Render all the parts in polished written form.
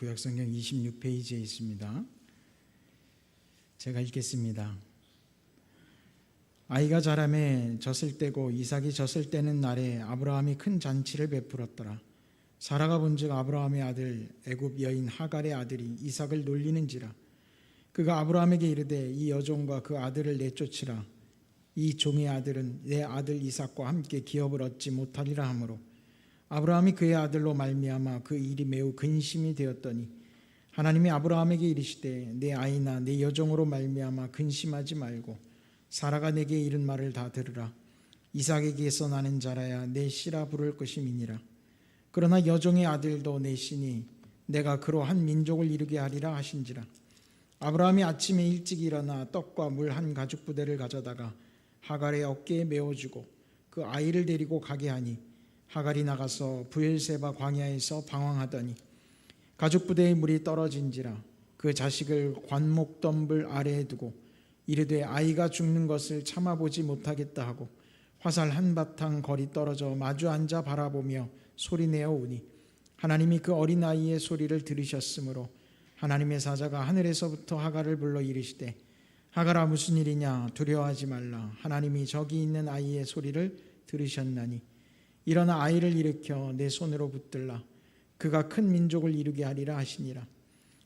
구약성경 26페이지에 있습니다. 제가 읽겠습니다. 아이가 자라매 젖을 떼고 이삭이 젖을 떼는 날에 아브라함이 큰 잔치를 베풀었더라. 사라가 본즉 아브라함의 아들 애굽 여인 하갈의 아들이 이삭을 놀리는지라. 그가 아브라함에게 이르되 이 여종과 그 아들을 내쫓으라. 이 종의 아들은 내 아들 이삭과 함께 기업을 얻지 못하리라 하므로 아브라함이 그의 아들로 말미암아 그 일이 매우 근심이 되었더니 하나님이 아브라함에게 이르시되 내 아이나 내 여종으로 말미암아 근심하지 말고 사라가 내게 이른 말을 다 들으라. 이삭에게서 나는 자라야 내 씨라 부를 것임이니라. 그러나 여종의 아들도 내 씨니 내가 그로 한 민족을 이루게 하리라 하신지라. 아브라함이 아침에 일찍 일어나 떡과 물 한 가죽 부대를 가져다가 하갈의 어깨에 메어주고 그 아이를 데리고 가게 하니 하갈이 나가서 브엘세바 광야에서 방황하더니 가죽 부대의 물이 떨어진지라. 그 자식을 관목덤불 아래에 두고 이르되 아이가 죽는 것을 참아보지 못하겠다 하고 화살 한바탕 거리 떨어져 마주 앉아 바라보며 소리내어 우니 하나님이 그 어린아이의 소리를 들으셨으므로 하나님의 사자가 하늘에서부터 하갈을 불러 이르시되 하갈아 무슨 일이냐 두려워하지 말라. 하나님이 저기 있는 아이의 소리를 들으셨나니 일어나 아이를 일으켜 내 손으로 붙들라. 그가 큰 민족을 이루게 하리라 하시니라.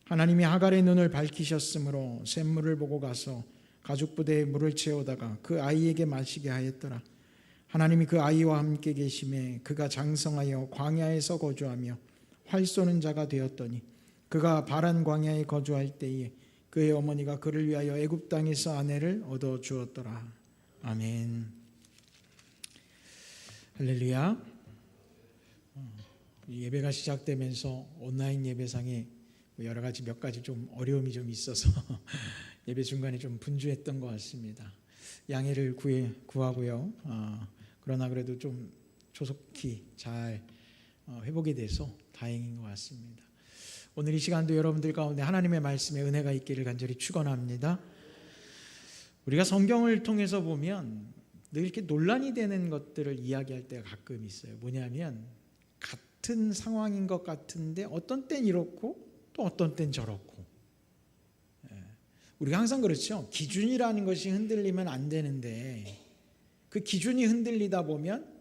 하나님이 하갈의 눈을 밝히셨으므로 샘물을 보고 가서 가죽 부대에 물을 채우다가 그 아이에게 마시게 하였더라. 하나님이 그 아이와 함께 계심에 그가 장성하여 광야에서 거주하며 활 쏘는 자가 되었더니 그가 바란 광야에 거주할 때에 그의 어머니가 그를 위하여 애굽 땅에서 아내를 얻어 주었더라. 아멘. 할렐루야. 예배가 시작되면서 온라인 예배상에 여러 가지 몇 가지 좀 어려움이 좀 있어서 예배 중간에 좀 분주했던 것 같습니다. 양해를 구하고요. 그러나 그래도 좀 조속히 잘 회복이 돼서 다행인 것 같습니다. 오늘 이 시간도 여러분들 가운데 하나님의 말씀에 은혜가 있기를 간절히 축원합니다. 우리가 성경을 통해서 보면 늘 이렇게 논란이 되는 것들을 이야기할 때가 가끔 있어요. 뭐냐면 같은 상황인 것 같은데 어떤 땐 이렇고 또 어떤 땐 저렇고. 우리가 항상 그렇죠. 기준이라는 것이 흔들리면 안 되는데 그 기준이 흔들리다 보면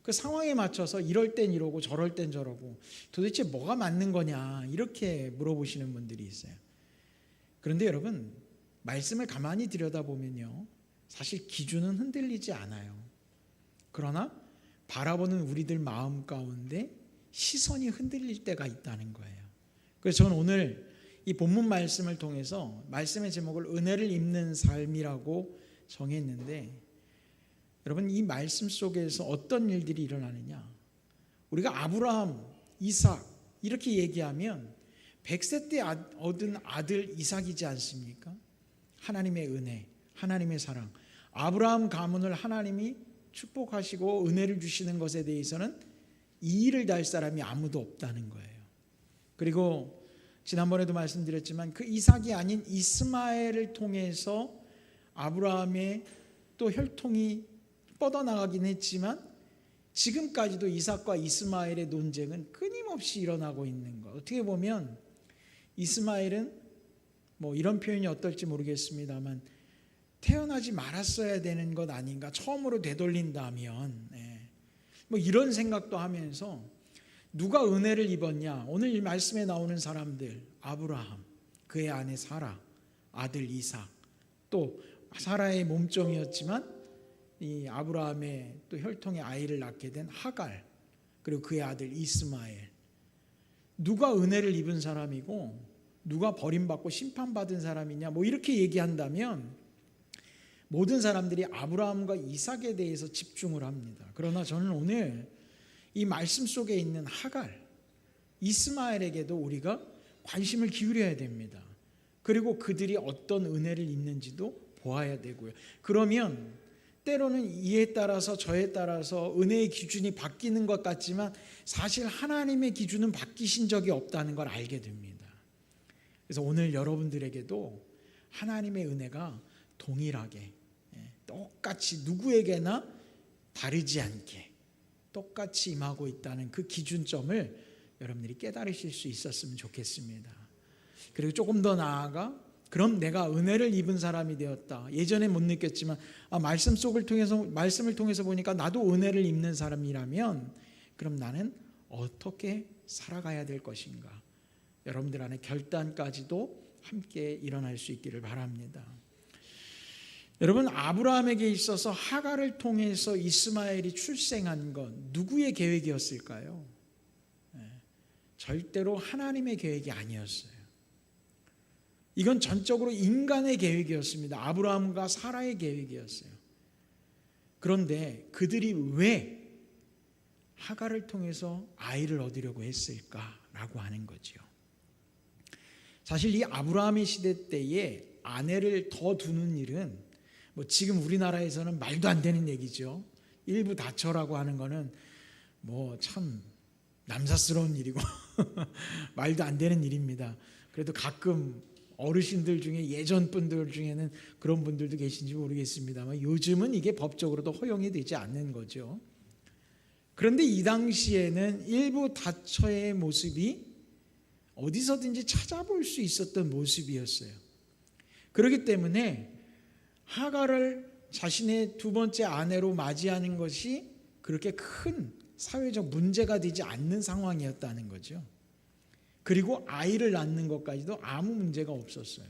그 상황에 맞춰서 이럴 땐 이러고 저럴 땐 저러고 도대체 뭐가 맞는 거냐 이렇게 물어보시는 분들이 있어요. 그런데 여러분 말씀을 가만히 들여다보면요. 사실 기준은 흔들리지 않아요. 그러나 바라보는 우리들 마음 가운데 시선이 흔들릴 때가 있다는 거예요. 그래서 저는 오늘 이 본문 말씀을 통해서 말씀의 제목을 은혜를 입는 삶이라고 정했는데 여러분 이 말씀 속에서 어떤 일들이 일어나느냐. 우리가 아브라함, 이삭 이렇게 얘기하면 100세 때 얻은 아들 이삭이지 않습니까? 하나님의 은혜, 하나님의 사랑. 아브라함 가문을 하나님이 축복하시고 은혜를 주시는 것에 대해서는 이의를 달 사람이 아무도 없다는 거예요. 그리고 지난번에도 말씀드렸지만 그 이삭이 아닌 이스마엘을 통해서 아브라함의 또 혈통이 뻗어나가긴 했지만 지금까지도 이삭과 이스마엘의 논쟁은 끊임없이 일어나고 있는 것. 어떻게 보면 이스마엘은 뭐 이런 표현이 어떨지 모르겠습니다만 태어나지 말았어야 되는 것 아닌가. 처음으로 되돌린다면 뭐 이런 생각도 하면서 누가 은혜를 입었냐. 오늘 이 말씀에 나오는 사람들 아브라함, 그의 아내 사라, 아들 이삭, 또 사라의 몸종이었지만 이 아브라함의 또 혈통의 아이를 낳게 된 하갈, 그리고 그의 아들 이스마엘. 누가 은혜를 입은 사람이고 누가 버림받고 심판받은 사람이냐 뭐 이렇게 얘기한다면 모든 사람들이 아브라함과 이삭에 대해서 집중을 합니다. 그러나 저는 오늘 이 말씀 속에 있는 하갈, 이스마엘에게도 우리가 관심을 기울여야 됩니다. 그리고 그들이 어떤 은혜를 입는지도 보아야 되고요. 그러면 때로는 이에 따라서 저에 따라서 은혜의 기준이 바뀌는 것 같지만 사실 하나님의 기준은 바뀌신 적이 없다는 걸 알게 됩니다. 그래서 오늘 여러분들에게도 하나님의 은혜가 동일하게 똑같이 누구에게나 다르지 않게 똑같이 임하고 있다는 그 기준점을 여러분들이 깨달으실 수 있었으면 좋겠습니다. 그리고 조금 더 나아가 그럼 내가 은혜를 입은 사람이 되었다. 예전에 못 느꼈지만 말씀을 통해서 보니까 나도 은혜를 입는 사람이라면 그럼 나는 어떻게 살아가야 될 것인가? 여러분들 안에 결단까지도 함께 일어날 수 있기를 바랍니다. 여러분, 아브라함에게 있어서 하갈을 통해서 이스마엘이 출생한 건 누구의 계획이었을까요? 절대로 하나님의 계획이 아니었어요. 이건 전적으로 인간의 계획이었습니다. 아브라함과 사라의 계획이었어요. 그런데 그들이 왜 하갈을 통해서 아이를 얻으려고 했을까라고 하는 거죠. 사실 이 아브라함의 시대 때에 아내를 더 두는 일은 지금 우리나라에서는 말도 안 되는 얘기죠. 일부 다처라고 하는 거는 참 남사스러운 일이고 말도 안 되는 일입니다. 그래도 가끔 어르신들 중에 예전 분들 중에는 그런 분들도 계신지 모르겠습니다만 요즘은 이게 법적으로도 허용이 되지 않는 거죠. 그런데 이 당시에는 일부 다처의 모습이 어디서든지 찾아볼 수 있었던 모습이었어요. 그렇기 때문에 하갈을 자신의 두 번째 아내로 맞이하는 것이 그렇게 큰 사회적 문제가 되지 않는 상황이었다는 거죠. 그리고 아이를 낳는 것까지도 아무 문제가 없었어요.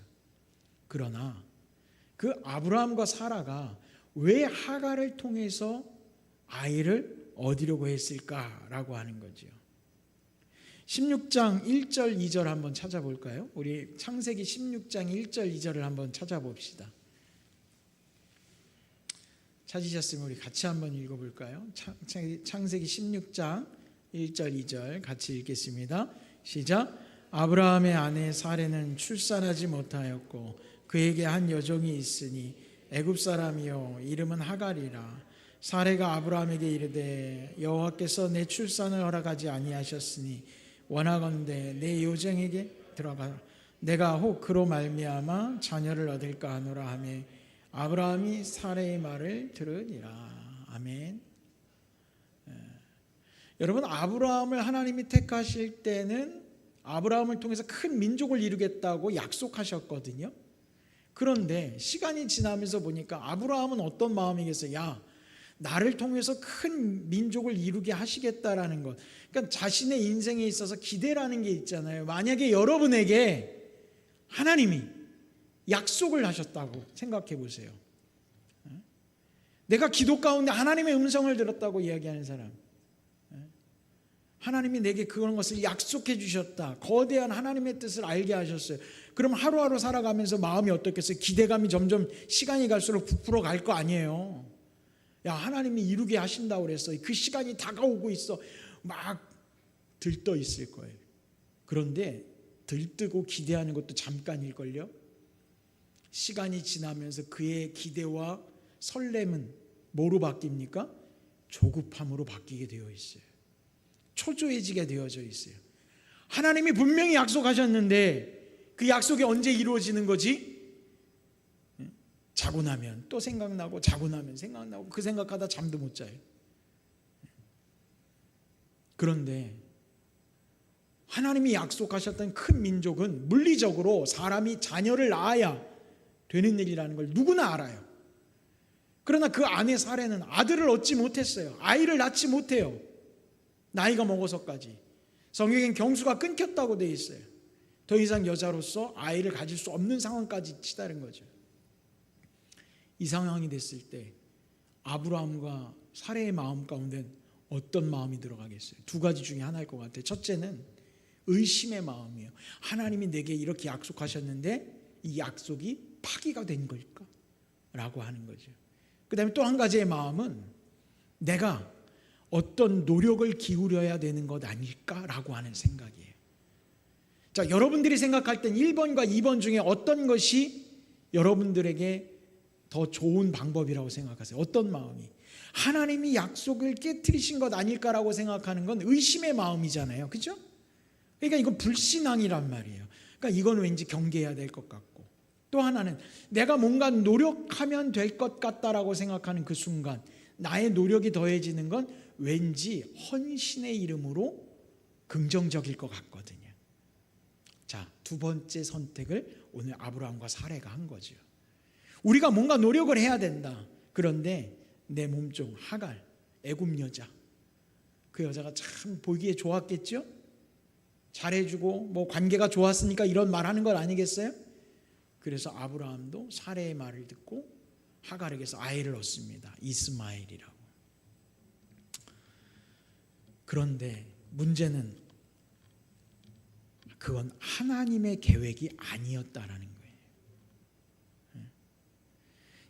그러나 그 아브라함과 사라가 왜 하갈을 통해서 아이를 얻으려고 했을까라고 하는 거죠. 16장 1절 2절 한번 찾아볼까요? 우리 창세기 16장 1절 2절을 한번 찾아봅시다. 찾으셨으면 우리 같이 한번 읽어볼까요? 창세기 16장 1절 2절 같이 읽겠습니다. 시작. 아브라함의 아내 사레는 출산하지 못하였고 그에게 한 여종이 있으니 애굽 사람이요 이름은 하갈이라. 사레가 아브라함에게 이르되 여호와께서 내 출산을 허락하지 아니하셨으니 원하건대 내 여종에게 들어가 내가 혹 그로 말미암아 자녀를 얻을까 하노라 하며 아브라함이 사레의 말을 들으니라. 아멘. 여러분, 아브라함을 하나님이 택하실 때는 아브라함을 통해서 큰 민족을 이루겠다고 약속하셨거든요. 그런데 시간이 지나면서 보니까 아브라함은 어떤 마음이겠어요? 야, 나를 통해서 큰 민족을 이루게 하시겠다라는 것. 그러니까 자신의 인생에 있어서 기대라는 게 있잖아요. 만약에 여러분에게 하나님이 약속을 하셨다고 생각해 보세요. 내가 기도 가운데 하나님의 음성을 들었다고 이야기하는 사람, 하나님이 내게 그런 것을 약속해 주셨다, 거대한 하나님의 뜻을 알게 하셨어요. 그럼 하루하루 살아가면서 마음이 어떻겠어요? 기대감이 점점 시간이 갈수록 부풀어 갈 거 아니에요. 야, 하나님이 이루게 하신다고 그랬어. 그 시간이 다가오고 있어. 막 들떠 있을 거예요. 그런데 들뜨고 기대하는 것도 잠깐일걸요. 시간이 지나면서 그의 기대와 설렘은 뭐로 바뀝니까? 조급함으로 바뀌게 되어 있어요. 초조해지게 되어져 있어요. 하나님이 분명히 약속하셨는데 그 약속이 언제 이루어지는 거지? 자고 나면 또 생각나고 자고 나면 생각나고 그 생각하다 잠도 못 자요. 그런데 하나님이 약속하셨던 큰 민족은 물리적으로 사람이 자녀를 낳아야 되는 일이라는 걸 누구나 알아요. 그러나 그 아내 사레는 아들을 얻지 못했어요. 아이를 낳지 못해요. 나이가 먹어서까지. 성경엔 경수가 끊겼다고 되어 있어요. 더 이상 여자로서 아이를 가질 수 없는 상황까지 치달은 거죠. 이 상황이 됐을 때 아브라함과 사레의 마음 가운데는 어떤 마음이 들어가겠어요? 두 가지 중에 하나일 것 같아요. 첫째는 의심의 마음이에요. 하나님이 내게 이렇게 약속하셨는데 이 약속이 파기가 된 걸까? 라고 하는 거죠. 그 다음에 또 한 가지의 마음은 내가 어떤 노력을 기울여야 되는 것 아닐까라고 하는 생각이에요. 자, 여러분들이 생각할 땐 1번과 2번 중에 어떤 것이 여러분들에게 더 좋은 방법이라고 생각하세요? 어떤 마음이? 하나님이 약속을 깨트리신 것 아닐까라고 생각하는 건 의심의 마음이잖아요. 그죠? 그러니까 이건 불신앙이란 말이에요. 그러니까 이건 왠지 경계해야 될 것 같고, 또 하나는 내가 뭔가 노력하면 될 것 같다라고 생각하는 그 순간 나의 노력이 더해지는 건 왠지 헌신의 이름으로 긍정적일 것 같거든요. 자, 두 번째 선택을 오늘 아브라함과 사레가 한 거죠. 우리가 뭔가 노력을 해야 된다. 그런데 내 몸종 하갈, 애굽 여자, 그 여자가 참 보기에 좋았겠죠? 잘해주고 뭐 관계가 좋았으니까 이런 말하는 건 아니겠어요? 그래서 아브라함도 사레의 말을 듣고 하갈에게서 아이를 얻습니다. 이스마엘이라고. 그런데 문제는 그건 하나님의 계획이 아니었다라는 거예요.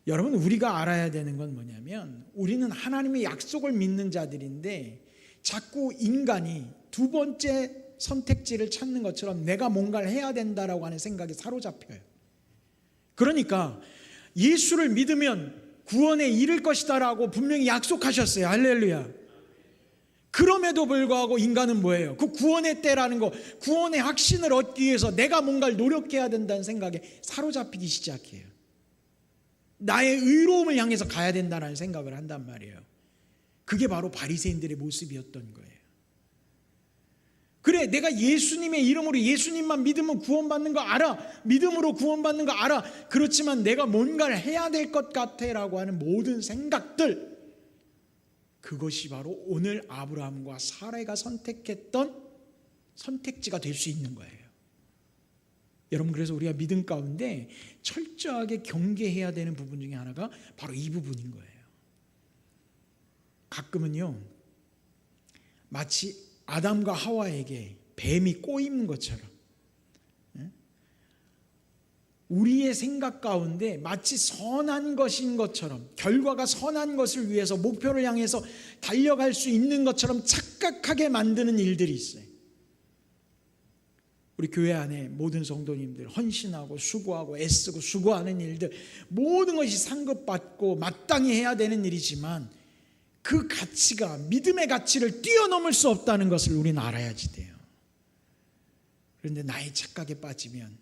여러분, 우리가 알아야 되는 건 뭐냐면 우리는 하나님의 약속을 믿는 자들인데 자꾸 인간이 두 번째 선택지를 찾는 것처럼 내가 뭔가를 해야 된다라고 하는 생각에 사로잡혀요. 그러니까 예수를 믿으면 구원에 이를 것이다라고 분명히 약속하셨어요. 할렐루야. 그럼에도 불구하고 인간은 뭐예요? 그 구원의 때라는 거, 구원의 확신을 얻기 위해서 내가 뭔가를 노력해야 된다는 생각에 사로잡히기 시작해요. 나의 의로움을 향해서 가야 된다는 생각을 한단 말이에요. 그게 바로 바리새인들의 모습이었던 거예요. 그래, 내가 예수님의 이름으로 예수님만 믿으면 구원받는 거 알아. 믿음으로 구원받는 거 알아. 그렇지만 내가 뭔가를 해야 될 것 같아라고 하는 모든 생각들, 그것이 바로 오늘 아브라함과 사라가 선택했던 선택지가 될 수 있는 거예요. 여러분, 그래서 우리가 믿음 가운데 철저하게 경계해야 되는 부분 중에 하나가 바로 이 부분인 거예요. 가끔은요, 마치 아담과 하와에게 뱀이 꼬이는 것처럼 우리의 생각 가운데 마치 선한 것인 것처럼, 결과가 선한 것을 위해서 목표를 향해서 달려갈 수 있는 것처럼 착각하게 만드는 일들이 있어요. 우리 교회 안에 모든 성도님들 헌신하고 수고하고 애쓰고 수고하는 일들, 모든 것이 상급받고 마땅히 해야 되는 일이지만 그 가치가 믿음의 가치를 뛰어넘을 수 없다는 것을 우리는 알아야지 돼요. 그런데 나의 착각에 빠지면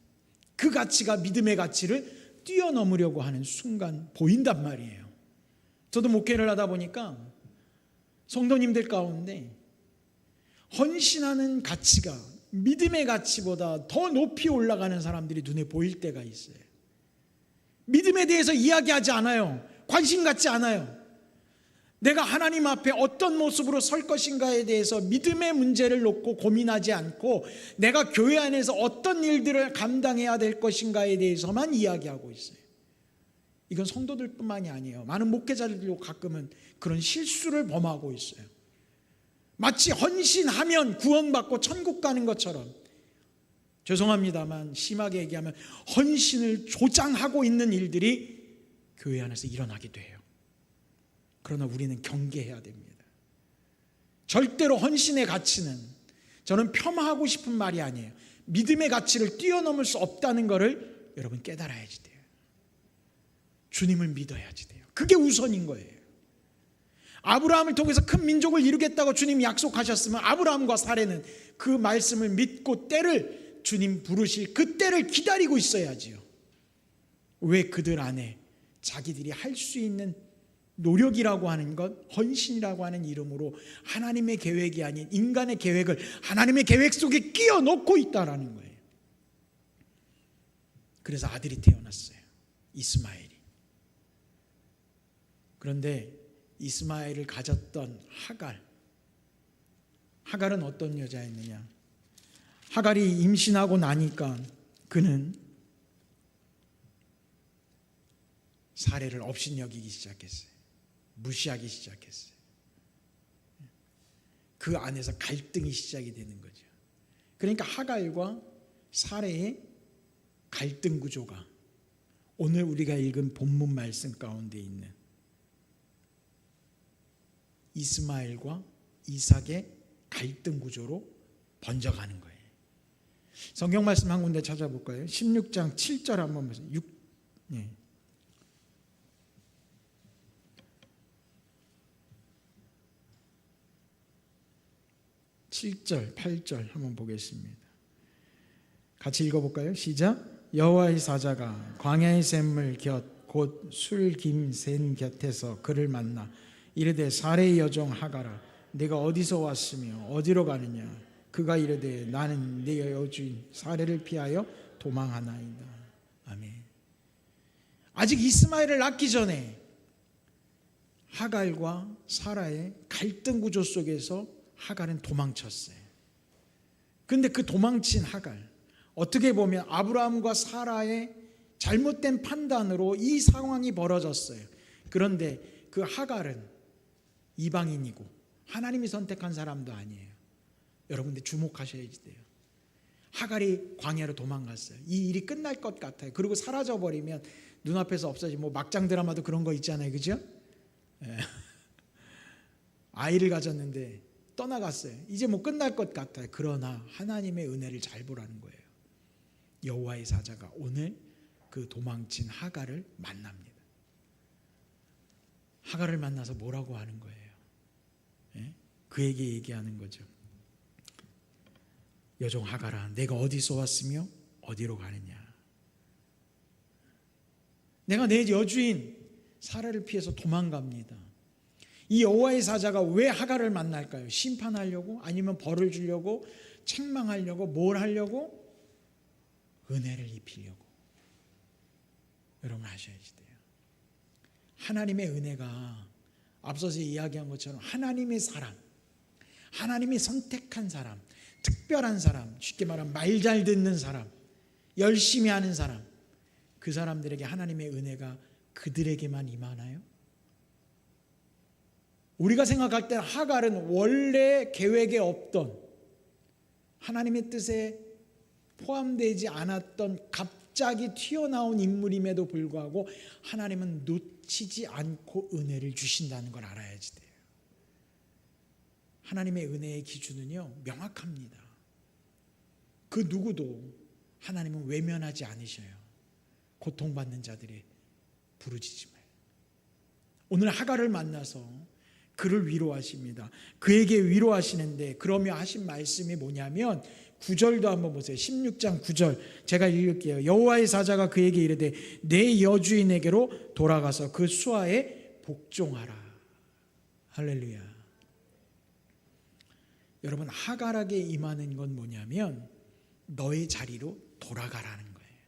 그 가치가 믿음의 가치를 뛰어넘으려고 하는 순간 보인단 말이에요. 저도 목회를 하다 보니까 성도님들 가운데 헌신하는 가치가 믿음의 가치보다 더 높이 올라가는 사람들이 눈에 보일 때가 있어요. 믿음에 대해서 이야기하지 않아요. 관심 갖지 않아요. 내가 하나님 앞에 어떤 모습으로 설 것인가에 대해서 믿음의 문제를 놓고 고민하지 않고 내가 교회 안에서 어떤 일들을 감당해야 될 것인가에 대해서만 이야기하고 있어요. 이건 성도들뿐만이 아니에요. 많은 목회자들도 가끔은 그런 실수를 범하고 있어요. 마치 헌신하면 구원받고 천국 가는 것처럼, 죄송합니다만 심하게 얘기하면 헌신을 조장하고 있는 일들이 교회 안에서 일어나게 돼요. 그러나 우리는 경계해야 됩니다. 절대로 헌신의 가치는, 저는 폄하하고 싶은 말이 아니에요, 믿음의 가치를 뛰어넘을 수 없다는 것을 여러분 깨달아야지 돼요. 주님을 믿어야지 돼요. 그게 우선인 거예요. 아브라함을 통해서 큰 민족을 이루겠다고 주님이 약속하셨으면 아브라함과 사레는 그 말씀을 믿고 때를, 주님 부르실 그 때를 기다리고 있어야지요. 왜 그들 안에 자기들이 할 수 있는 노력이라고 하는 것, 헌신이라고 하는 이름으로 하나님의 계획이 아닌 인간의 계획을 하나님의 계획 속에 끼워 넣고 있다라는 거예요. 그래서 아들이 태어났어요. 이스마엘이. 그런데 이스마엘을 가졌던 하갈은 어떤 여자였느냐? 하갈이 임신하고 나니까 그는 사레를 업신여기기 시작했어요. 무시하기 시작했어요. 그 안에서 갈등이 시작이 되는 거죠. 그러니까 하갈과 사레의 갈등 구조가 오늘 우리가 읽은 본문 말씀 가운데 있는 이스마엘과 이삭의 갈등 구조로 번져가는 거예요. 성경 말씀 한 군데 찾아볼까요? 16장 7절 한번 보세요. 7절, 8절 한번 보겠습니다. 같이 읽어볼까요? 시작. 여호와의 사자가 광야의 샘물 곁 곧 술김 샘 곁에서 그를 만나 이르되 사레의 여종 하갈아, 네가 어디서 왔으며 어디로 가느냐? 그가 이르되 나는 내 여주인 사례를 피하여 도망하나이다. 아멘. 아직 이스마엘을 낳기 전에 하갈과 사라의 갈등 구조 속에서 하갈은 도망쳤어요. 그런데 그 도망친 하갈, 어떻게 보면 아브라함과 사라의 잘못된 판단으로 이 상황이 벌어졌어요. 그런데 그 하갈은 이방인이고 하나님이 선택한 사람도 아니에요. 여러분들 주목하셔야 돼요. 하갈이 광야로 도망갔어요. 이 일이 끝날 것 같아요. 그리고 사라져버리면 눈앞에서 없어지고, 뭐 막장 드라마도 그런 거 있잖아요. 그죠? 예. 아이를 가졌는데 떠나갔어요. 이제 뭐 끝날 것 같아요. 그러나 하나님의 은혜를 잘 보라는 거예요. 여호와의 사자가 오늘 그 도망친 하갈을 만납니다. 하갈을 만나서 뭐라고 하는 거예요? 예? 그에게 얘기하는 거죠. 여종 하갈아, 내가 어디서 왔으며 어디로 가느냐? 내가 내 여주인 사라를 피해서 도망갑니다. 이 여호와의 사자가 왜 하갈을 만날까요? 심판하려고? 아니면 벌을 주려고? 책망하려고? 뭘 하려고? 은혜를 입히려고. 여러분 아셔야지 돼요. 하나님의 은혜가 앞서서 이야기한 것처럼 하나님의 사람, 하나님이 선택한 사람, 특별한 사람, 쉽게 말하면 말 잘 듣는 사람, 열심히 하는 사람, 그 사람들에게 하나님의 은혜가 그들에게만 임하나요? 우리가 생각할 때 하갈은 원래 계획에 없던, 하나님의 뜻에 포함되지 않았던 갑자기 튀어나온 인물임에도 불구하고 하나님은 놓치지 않고 은혜를 주신다는 걸 알아야지 돼요. 하나님의 은혜의 기준은요 명확합니다. 그 누구도 하나님은 외면하지 않으셔요. 고통받는 자들의 부르짖음을. 오늘 하갈을 만나서 그를 위로하십니다. 그에게 위로하시는데 그러며 하신 말씀이 뭐냐면 9절도 한번 보세요. 16장 9절 제가 읽을게요. 여호와의 사자가 그에게 이르되 내 여주인에게로 돌아가서 그 수하에 복종하라. 할렐루야. 여러분 하갈에게 임하는 건 뭐냐면 너의 자리로 돌아가라는 거예요.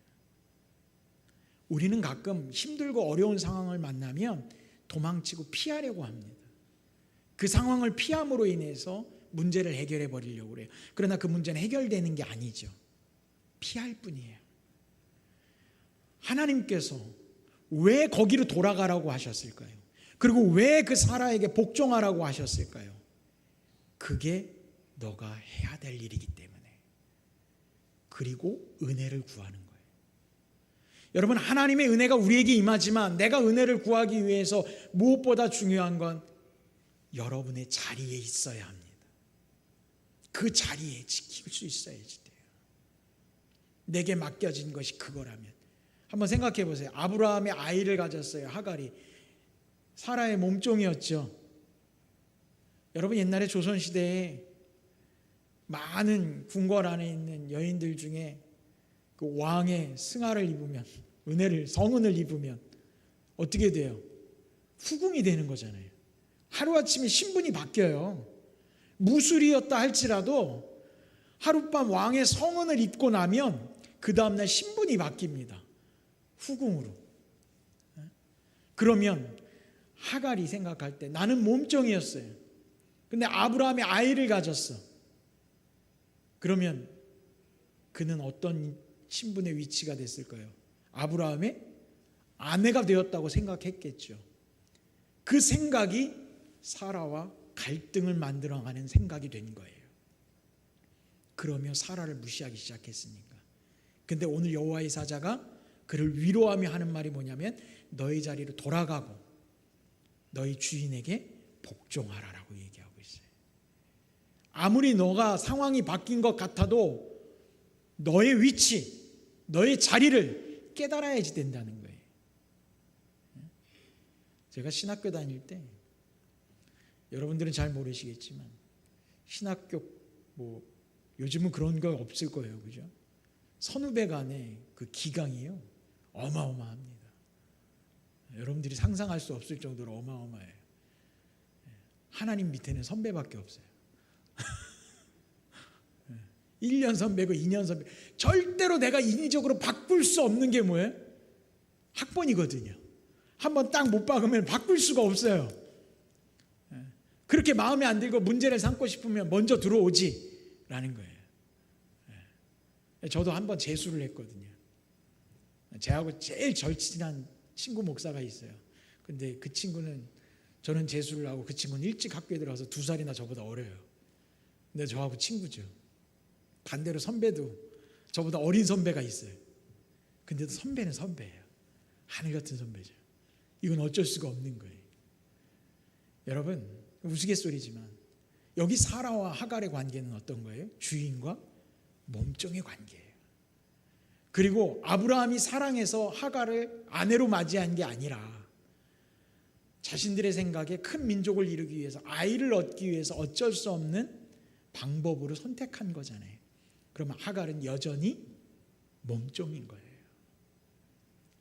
우리는 가끔 힘들고 어려운 상황을 만나면 도망치고 피하려고 합니다. 그 상황을 피함으로 인해서 문제를 해결해 버리려고 그래요. 그러나 그 문제는 해결되는 게 아니죠. 피할 뿐이에요. 하나님께서 왜 거기로 돌아가라고 하셨을까요? 그리고 왜 그 사라에게 복종하라고 하셨을까요? 그게 너가 해야 될 일이기 때문에. 그리고 은혜를 구하는 거예요. 여러분 하나님의 은혜가 우리에게 임하지만 내가 은혜를 구하기 위해서 무엇보다 중요한 건 여러분의 자리에 있어야 합니다. 그 자리에 지킬 수 있어야지 돼요. 내게 맡겨진 것이 그거라면. 한번 생각해 보세요. 아브라함의 아이를 가졌어요. 하갈이. 사라의 몸종이었죠. 여러분 옛날에 조선시대에 많은 궁궐 안에 있는 여인들 중에 그 왕의 승하를 입으면, 성은을 입으면 어떻게 돼요? 후궁이 되는 거잖아요. 하루아침에 신분이 바뀌어요. 무술이었다 할지라도 하룻밤 왕의 성은을 입고 나면 그 다음날 신분이 바뀝니다. 후궁으로. 그러면 하갈이 생각할 때 나는 몸종이었어요. 근데 아브라함이 아이를 가졌어. 그러면 그는 어떤 신분의 위치가 됐을까요? 아브라함의 아내가 되었다고 생각했겠죠. 그 생각이 사라와 갈등을 만들어가는 생각이 된 거예요. 그러며 사라를 무시하기 시작했으니까. 근데 오늘 여호와의 사자가 그를 위로하며 하는 말이 뭐냐면 너희 자리로 돌아가고 너희 주인에게 복종하라라고 얘기하고 있어요. 아무리 너가 상황이 바뀐 것 같아도 너의 위치, 너의 자리를 깨달아야지 된다는 거예요. 제가 신학교 다닐 때 여러분들은 잘 모르시겠지만 신학교 요즘은 그런 거 없을 거예요. 그죠? 선후배 간의 그 기강이요 어마어마합니다. 여러분들이 상상할 수 없을 정도로 어마어마해요. 하나님 밑에는 선배밖에 없어요. 1년 선배고 2년 선배. 절대로 내가 인위적으로 바꿀 수 없는 게 뭐예요? 학번이거든요. 한번 딱 못 박으면 바꿀 수가 없어요. 그렇게 마음에 안 들고 문제를 삼고 싶으면 먼저 들어오지 라는 거예요. 저도 한번 재수를 했거든요. 저하고 제일 절친한 친구 목사가 있어요. 근데 그 친구는, 저는 재수를 하고 그 친구는 일찍 학교에 들어가서 2살이나 저보다 어려요. 근데 저하고 친구죠. 반대로 선배도 저보다 어린 선배가 있어요. 근데도 선배는 선배예요. 하늘 같은 선배죠. 이건 어쩔 수가 없는 거예요. 여러분, 우스갯소리지만 여기 사라와 하갈의 관계는 어떤 거예요? 주인과 몸종의 관계예요. 그리고 아브라함이 사랑해서 하갈을 아내로 맞이한 게 아니라 자신들의 생각에 큰 민족을 이루기 위해서, 아이를 얻기 위해서 어쩔 수 없는 방법으로 선택한 거잖아요. 그러면 하갈은 여전히 몸종인 거예요.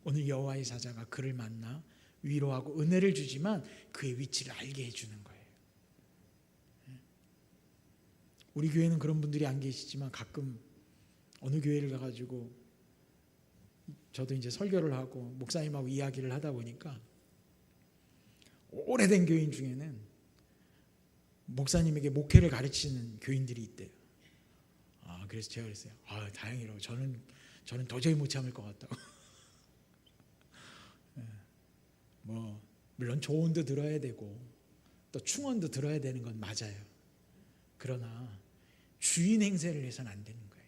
오늘 여호와의 사자가 그를 만나 위로하고 은혜를 주지만 그의 위치를 알게 해주는 거예요. 우리 교회는 그런 분들이 안 계시지만 가끔 어느 교회를 가가지고 저도 이제 설교를 하고 목사님하고 이야기를 하다 보니까 오래된 교인 중에는 목사님에게 목회를 가르치는 교인들이 있대요. 그래서 제가 그랬어요. 다행이라고. 저는 도저히 못 참을 것 같다고. 물론 조언도 들어야 되고 또 충언도 들어야 되는 건 맞아요. 그러나 주인 행세를 해서는 안 되는 거예요.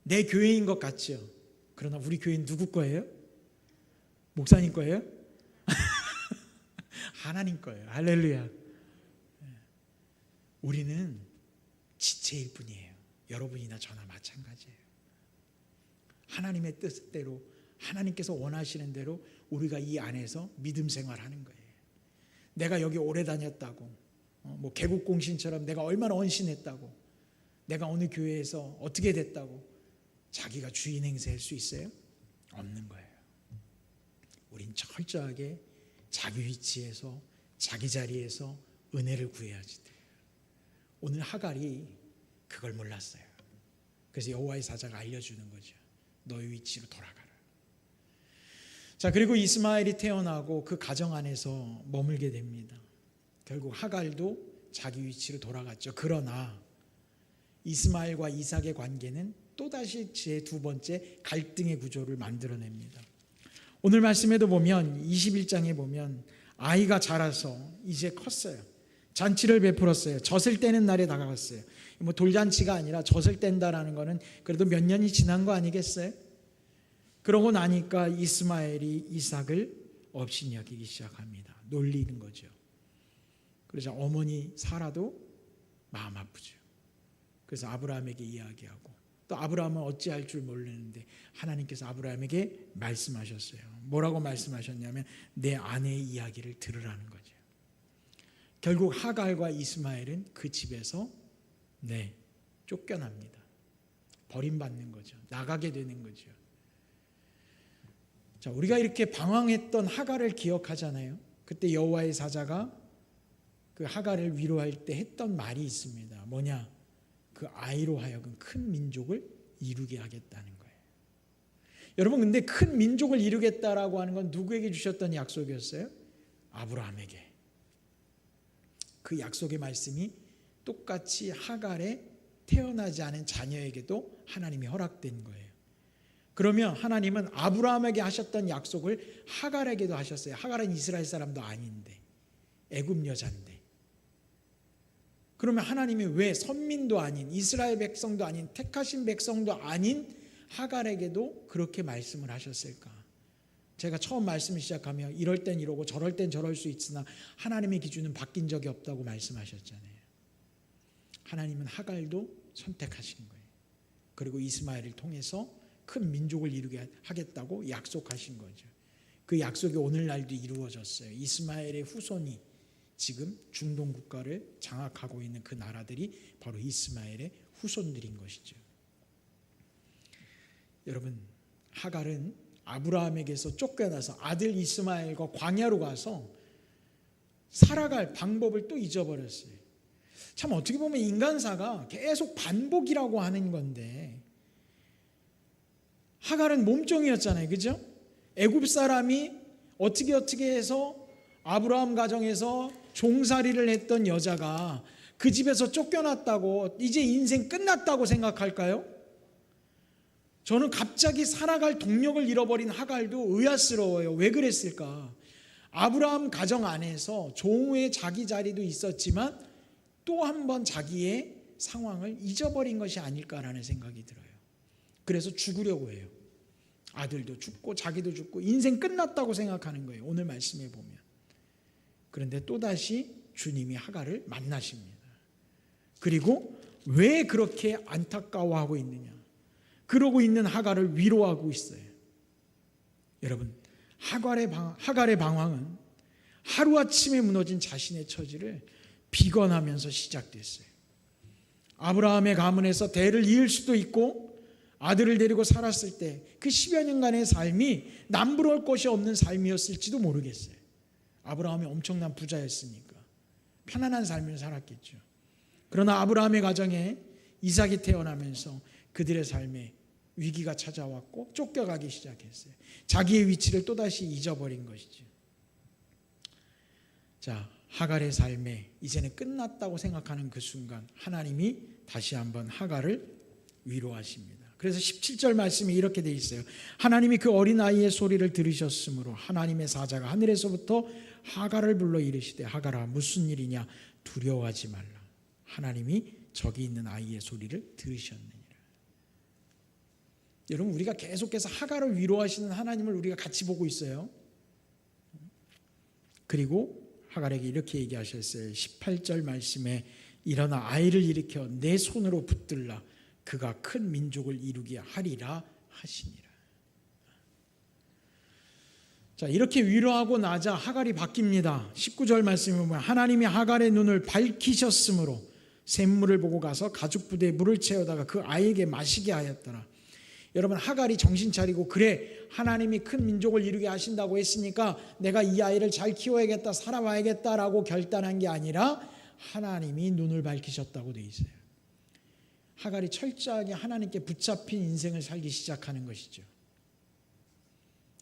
내 교회인 것 같죠? 그러나 우리 교회는 누구 거예요? 목사님 거예요? 하나님 거예요. 할렐루야. 우리는 지체일 뿐이에요. 여러분이나 저나 마찬가지예요. 하나님의 뜻대로, 하나님께서 원하시는 대로 우리가 이 안에서 믿음 생활하는 거예요. 내가 여기 오래 다녔다고, 개국공신처럼 내가 얼마나 헌신했다고, 내가 어느 교회에서 어떻게 됐다고 자기가 주인 행세할 수 있어요? 없는 거예요. 우린 철저하게 자기 위치에서, 자기 자리에서 은혜를 구해야지 돼요. 오늘 하갈이 그걸 몰랐어요. 그래서 여호와의 사자가 알려주는 거죠. 너의 위치로 돌아가라. 자, 그리고 이스마엘이 태어나고 그 가정 안에서 머물게 됩니다. 결국 하갈도 자기 위치로 돌아갔죠. 그러나 이스마엘과 이삭의 관계는 또다시 제 두 번째 갈등의 구조를 만들어냅니다. 오늘 말씀에도 보면 21장에 보면 아이가 자라서 이제 컸어요. 잔치를 베풀었어요. 젖을 떼는 날에 다가갔어요. 돌잔치가 아니라 젖을 뗀다라는 거는 그래도 몇 년이 지난 거 아니겠어요? 그러고 나니까 이스마엘이 이삭을 업신여기기 시작합니다. 놀리는 거죠. 그래서 어머니 사라도 마음 아프죠. 그래서 아브라함에게 이야기하고, 또 아브라함은 어찌할 줄 모르는데 하나님께서 아브라함에게 말씀하셨어요. 뭐라고 말씀하셨냐면 내 아내의 이야기를 들으라는 거죠. 결국 하갈과 이스마엘은 그 집에서 쫓겨납니다. 버림받는 거죠. 나가게 되는 거죠. 자, 우리가 이렇게 방황했던 하갈을 기억하잖아요. 그때 여호와의 사자가 그 하갈을 위로할 때 했던 말이 있습니다. 뭐냐? 그 아이로 하여금 큰 민족을 이루게 하겠다는 거예요. 여러분, 근데 큰 민족을 이루겠다라고 하는 건 누구에게 주셨던 약속이었어요? 아브라함에게. 그 약속의 말씀이 똑같이 하갈의 태어나지 않은 자녀에게도 하나님이 허락된 거예요. 그러면 하나님은 아브라함에게 하셨던 약속을 하갈에게도 하셨어요. 하갈은 이스라엘 사람도 아닌데, 애굽 여자인데. 그러면 하나님이 왜 선민도 아닌, 이스라엘 백성도 아닌, 택하신 백성도 아닌 하갈에게도 그렇게 말씀을 하셨을까? 제가 처음 말씀을 시작하며 이럴 땐 이러고 저럴 땐 저럴 수 있으나 하나님의 기준은 바뀐 적이 없다고 말씀하셨잖아요. 하나님은 하갈도 선택하신 거예요. 그리고 이스마엘을 통해서 큰 민족을 이루게 하겠다고 약속하신 거죠. 그 약속이 오늘날도 이루어졌어요. 이스마엘의 후손이 지금 중동 국가를 장악하고 있는 그 나라들이 바로 이스마엘의 후손들인 것이죠. 여러분, 하갈은 아브라함에게서 쫓겨나서 아들 이스마엘과 광야로 가서 살아갈 방법을 또 잊어버렸어요. 참 어떻게 보면 인간사가 계속 반복이라고 하는 건데, 하갈은 몸종이었잖아요. 그죠? 애굽 사람이 어떻게 해서 아브라함 가정에서 종살이를 했던 여자가 그 집에서 쫓겨났다고 이제 인생 끝났다고 생각할까요? 저는 갑자기 살아갈 동력을 잃어버린 하갈도 의아스러워요. 왜 그랬을까? 아브라함 가정 안에서 종의 자기 자리도 있었지만 또 한 번 자기의 상황을 잊어버린 것이 아닐까라는 생각이 들어요. 그래서 죽으려고 해요. 아들도 죽고 자기도 죽고 인생 끝났다고 생각하는 거예요. 오늘 말씀에 보면. 그런데 또다시 주님이 하갈을 만나십니다. 그리고 왜 그렇게 안타까워하고 있느냐? 그러고 있는 하갈을 위로하고 있어요. 여러분, 하갈의 방황은 하루아침에 무너진 자신의 처지를 비관하면서 시작됐어요. 아브라함의 가문에서 대를 이을 수도 있고 아들을 데리고 살았을 때 그 10여 년간의 삶이 남부러울 것이 없는 삶이었을지도 모르겠어요. 아브라함이 엄청난 부자였으니까 편안한 삶을 살았겠죠. 그러나 아브라함의 가정에 이삭이 태어나면서 그들의 삶에 위기가 찾아왔고 쫓겨가기 시작했어요. 자기의 위치를 또다시 잊어버린 것이죠. 자, 하갈의 삶에 이제는 끝났다고 생각하는 그 순간 하나님이 다시 한번 하갈을 위로하십니다. 그래서 17절 말씀이 이렇게 돼 있어요. 하나님이 그 어린아이의 소리를 들으셨으므로 하나님의 사자가 하늘에서부터 하갈을 불러 이르시되 하갈아 무슨 일이냐 두려워하지 말라. 하나님이 저기 있는 아이의 소리를 들으셨느니라. 여러분, 우리가 계속해서 하갈을 위로하시는 하나님을 우리가 같이 보고 있어요. 그리고 하갈에게 이렇게 얘기하셨어요. 18절 말씀에 일어나 아이를 일으켜 내 손으로 붙들라. 그가 큰 민족을 이루게 하리라 하시니라. 자, 이렇게 위로하고 나자 하갈이 바뀝니다. 19절 말씀에 보면 하나님이 하갈의 눈을 밝히셨으므로 샘물을 보고 가서 가죽 부대에 물을 채우다가 그 아이에게 마시게 하였더라. 여러분, 하갈이 정신 차리고 그래 하나님이 큰 민족을 이루게 하신다고 했으니까 내가 이 아이를 잘 키워야겠다, 살아와야겠다라고 결단한 게 아니라 하나님이 눈을 밝히셨다고 돼 있어요. 하갈이 철저하게 하나님께 붙잡힌 인생을 살기 시작하는 것이죠.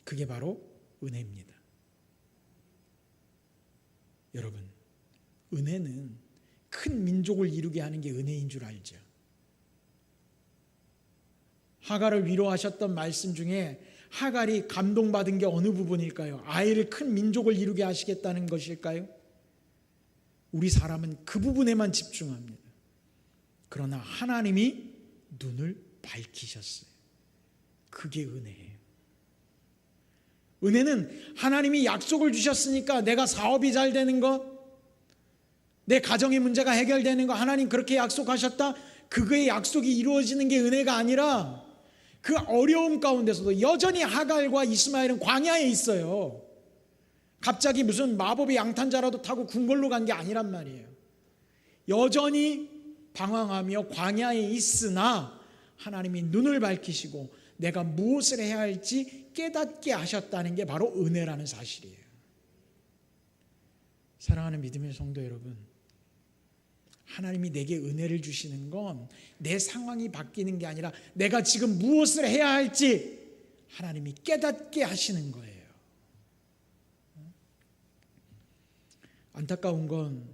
그게 바로 은혜입니다. 여러분, 은혜는 큰 민족을 이루게 하는 게 은혜인 줄 알죠. 하갈을 위로하셨던 말씀 중에 하갈이 감동받은 게 어느 부분일까요? 아이를 큰 민족을 이루게 하시겠다는 것일까요? 우리 사람은 그 부분에만 집중합니다. 그러나 하나님이 눈을 밝히셨어요. 그게 은혜예요. 은혜는 하나님이 약속을 주셨으니까 내가 사업이 잘 되는 것, 내 가정의 문제가 해결되는 것, 하나님 그렇게 약속하셨다. 그거의 약속이 이루어지는 게 은혜가 아니라 그 어려움 가운데서도 여전히 하갈과 이스마엘은 광야에 있어요. 갑자기 무슨 마법의 양탄자라도 타고 궁궐로 간 게 아니란 말이에요. 여전히 방황하며 광야에 있으나 하나님이 눈을 밝히시고 내가 무엇을 해야 할지 깨닫게 하셨다는 게 바로 은혜라는 사실이에요. 사랑하는 믿음의 성도 여러분, 하나님이 내게 은혜를 주시는 건 내 상황이 바뀌는 게 아니라 내가 지금 무엇을 해야 할지 하나님이 깨닫게 하시는 거예요. 안타까운 건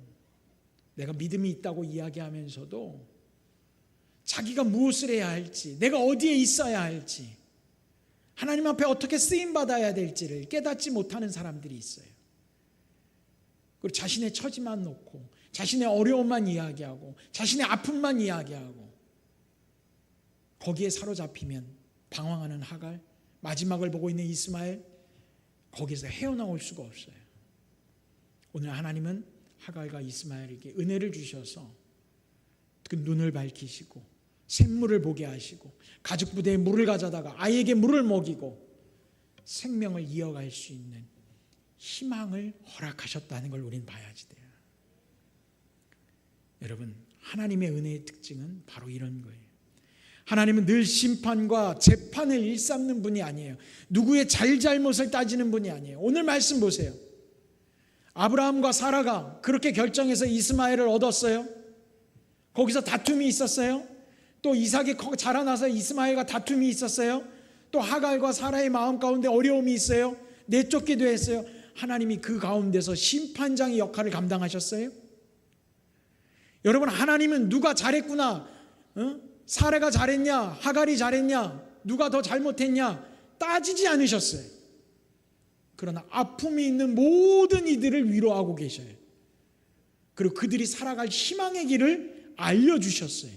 내가 믿음이 있다고 이야기하면서도 자기가 무엇을 해야 할지, 내가 어디에 있어야 할지, 하나님 앞에 어떻게 쓰임받아야 될지를 깨닫지 못하는 사람들이 있어요. 그리고 자신의 처지만 놓고 자신의 어려움만 이야기하고 자신의 아픔만 이야기하고 거기에 사로잡히면 방황하는 하갈, 마지막을 보고 있는 이스마엘, 거기에서 헤어나올 수가 없어요. 오늘 하나님은 하갈과 이스마엘에게 은혜를 주셔서 그 눈을 밝히시고 샘물을 보게 하시고 가죽 부대에 물을 가져다가 아이에게 물을 먹이고 생명을 이어갈 수 있는 희망을 허락하셨다는 걸 우리는 봐야지 돼요. 여러분, 하나님의 은혜의 특징은 바로 이런 거예요. 하나님은 늘 심판과 재판을 일삼는 분이 아니에요. 누구의 잘잘못을 따지는 분이 아니에요. 오늘 말씀 보세요. 아브라함과 사라가 그렇게 결정해서 이스마엘을 얻었어요. 거기서 다툼이 있었어요. 또 이삭이 자라나서 이스마엘과 다툼이 있었어요. 또 하갈과 사라의 마음 가운데 어려움이 있어요. 내쫓기도 했어요. 하나님이 그 가운데서 심판장의 역할을 감당하셨어요. 여러분, 하나님은 누가 잘했구나, 사라가 잘했냐, 하갈이 잘했냐, 누가 더 잘못했냐 따지지 않으셨어요. 그러나 아픔이 있는 모든 이들을 위로하고 계셔요. 그리고 그들이 살아갈 희망의 길을 알려주셨어요.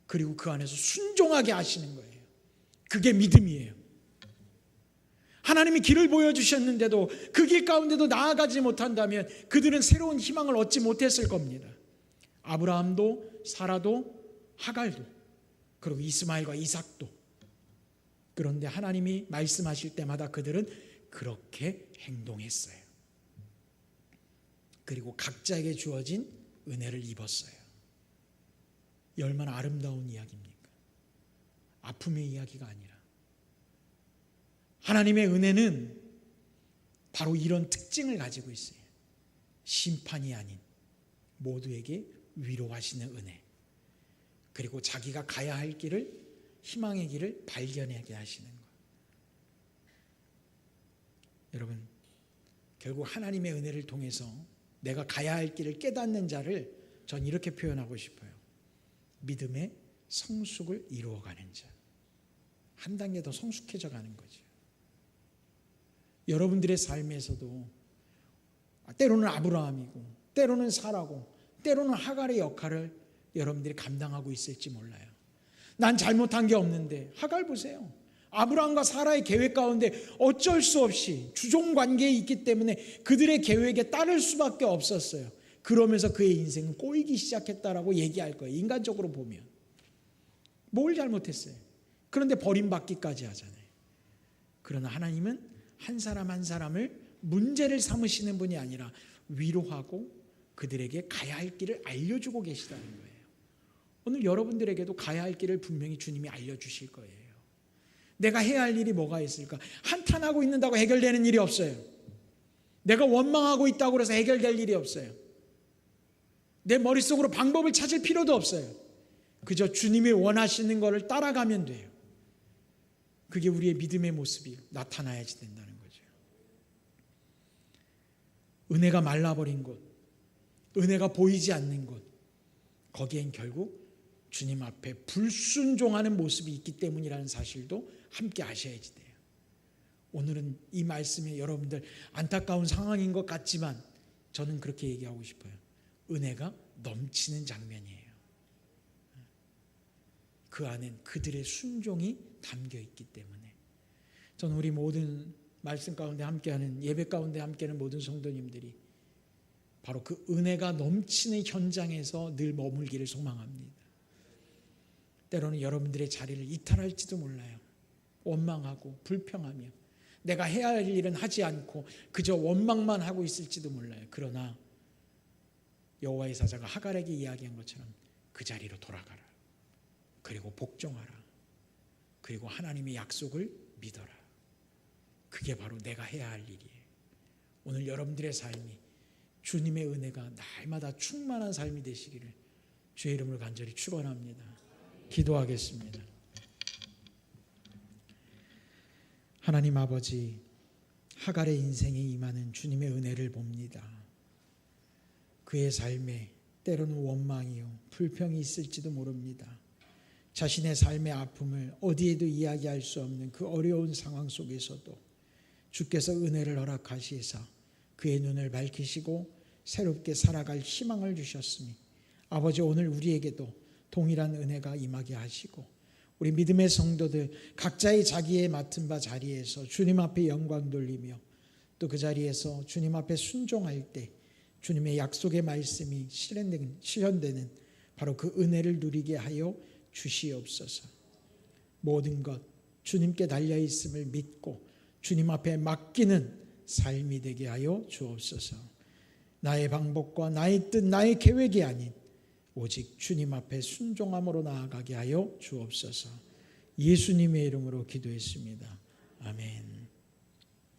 그리고 그 안에서 순종하게 하시는 거예요. 그게 믿음이에요. 하나님이 길을 보여주셨는데도 그 길 가운데도 나아가지 못한다면 그들은 새로운 희망을 얻지 못했을 겁니다. 아브라함도 사라도 하갈도 그리고 이스마엘과 이삭도. 그런데 하나님이 말씀하실 때마다 그들은 그렇게 행동했어요. 그리고 각자에게 주어진 은혜를 입었어요. 얼마나 아름다운 이야기입니까? 아픔의 이야기가 아니라. 하나님의 은혜는 바로 이런 특징을 가지고 있어요. 심판이 아닌 모두에게 위로하시는 은혜. 그리고 자기가 가야 할 길을, 희망의 길을 발견하게 하시는 것. 여러분, 결국 하나님의 은혜를 통해서 내가 가야 할 길을 깨닫는 자를 전 이렇게 표현하고 싶어요. 믿음의 성숙을 이루어가는 자. 한 단계 더 성숙해져 가는 거죠. 여러분들의 삶에서도 때로는 아브라함이고 때로는 사라고 때로는 하갈의 역할을 여러분들이 감당하고 있을지 몰라요. 난 잘못한 게 없는데, 하갈 보세요. 아브라함과 사라의 계획 가운데 어쩔 수 없이 주종 관계에 있기 때문에 그들의 계획에 따를 수밖에 없었어요. 그러면서 그의 인생은 꼬이기 시작했다라고 얘기할 거예요. 인간적으로 보면 뭘 잘못했어요? 그런데 버림받기까지 하잖아요. 그러나 하나님은 한 사람 한 사람을 문제를 삼으시는 분이 아니라 위로하고 그들에게 가야 할 길을 알려주고 계시다는 거예요. 오늘 여러분들에게도 가야 할 길을 분명히 주님이 알려주실 거예요. 내가 해야 할 일이 뭐가 있을까? 한탄하고 있는다고 해결되는 일이 없어요. 내가 원망하고 있다고 해서 해결될 일이 없어요. 내 머릿속으로 방법을 찾을 필요도 없어요. 그저 주님이 원하시는 것을 따라가면 돼요. 그게 우리의 믿음의 모습이 나타나야지 된다는 거죠. 은혜가 말라버린 곳, 은혜가 보이지 않는 곳, 거기엔 결국 주님 앞에 불순종하는 모습이 있기 때문이라는 사실도 함께 아셔야지 돼요. 오늘은 이 말씀에 여러분들 안타까운 상황인 것 같지만 저는 그렇게 얘기하고 싶어요. 은혜가 넘치는 장면이에요. 그 안엔 그들의 순종이 담겨 있기 때문에 저는 우리 모든 말씀 가운데 함께하는, 예배 가운데 함께하는 모든 성도님들이 바로 그 은혜가 넘치는 현장에서 늘 머물기를 소망합니다. 때로는 여러분들의 자리를 이탈할지도 몰라요. 원망하고 불평하며 내가 해야 할 일은 하지 않고 그저 원망만 하고 있을지도 몰라요. 그러나 여호와의 사자가 하갈에게 이야기한 것처럼 그 자리로 돌아가라. 그리고 복종하라. 그리고 하나님의 약속을 믿어라. 그게 바로 내가 해야 할 일이에요. 오늘 여러분들의 삶이 주님의 은혜가 날마다 충만한 삶이 되시기를 주의 이름으로 간절히 축원합니다. 기도하겠습니다. 하나님 아버지, 하갈의 인생에 임하는 주님의 은혜를 봅니다. 그의 삶에 때로는 원망이요 불평이 있을지도 모릅니다. 자신의 삶의 아픔을 어디에도 이야기할 수 없는 그 어려운 상황 속에서도 주께서 은혜를 허락하시사 그의 눈을 밝히시고 새롭게 살아갈 희망을 주셨으니 아버지, 오늘 우리에게도 동일한 은혜가 임하게 하시고 우리 믿음의 성도들 각자의 자기의 맡은 바 자리에서 주님 앞에 영광 돌리며 또 그 자리에서 주님 앞에 순종할 때 주님의 약속의 말씀이 실현되는 바로 그 은혜를 누리게 하여 주시옵소서. 모든 것 주님께 달려있음을 믿고 주님 앞에 맡기는 삶이 되게 하여 주옵소서. 나의 방법과 나의 뜻, 나의 계획이 아닌 오직 주님 앞에 순종함으로 나아가게 하여 주옵소서. 예수님의 이름으로 기도했습니다. 아멘.